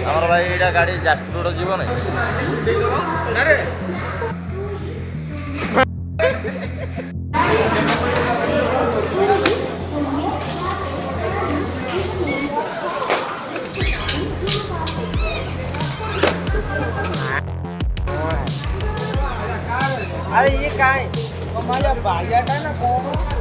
আমার ভাই এটা গাড়ি যাজপুর রোড জীবনে अरे ये क्या है हमारा भाई आता है ना कौन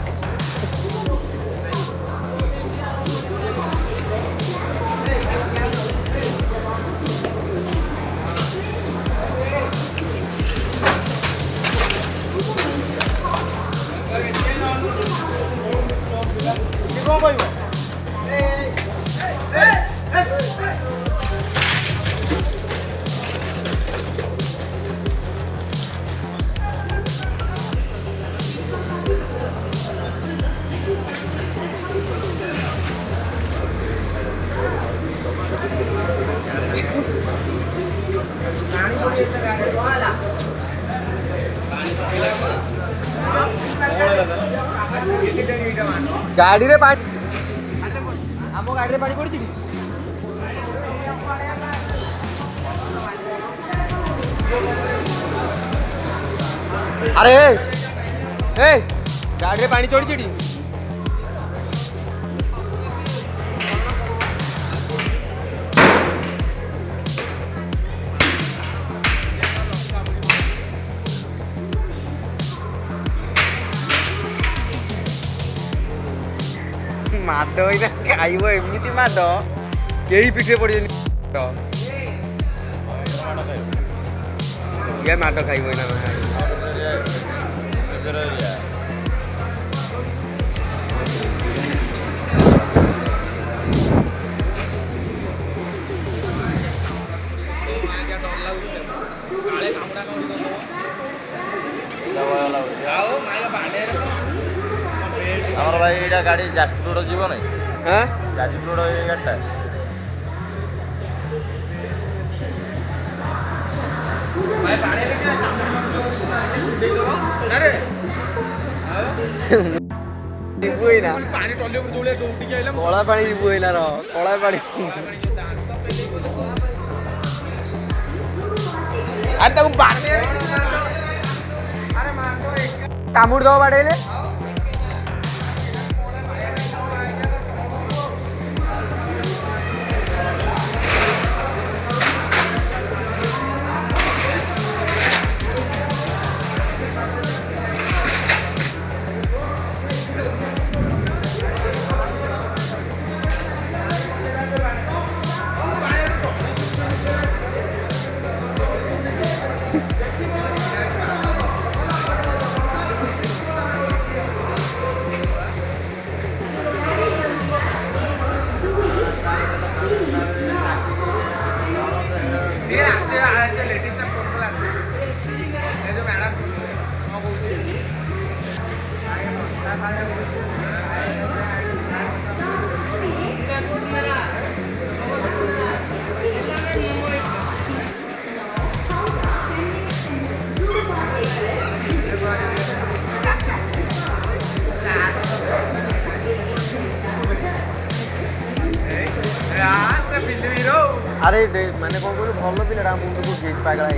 गाड़ी रे पानी आम गाड़ी रे पानी पड़ी अरे ए गाड़ी रे पानी चढ़ी माद खाइब एमती माद कई पिठे पड़े ये माड खाइब আমার ভাই এটা গাড়ি যাজপুর রোড জীবনে হ্যাঁ যাজপুর রোড এই গাড়িটা कला पानी कला पानी कामुड़ दो बाड़े अरे मैंने कौन कहूँ भल पिला मुंड को गेट पागला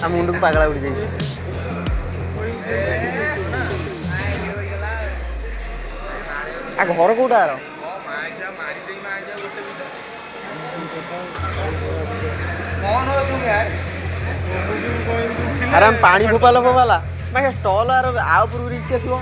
मुंड को पागला उड़ जाए घर कौटा अरे हम पानी फोपाला फोपाला मैं स्टॉल आउ पूर्व रिक्स आसो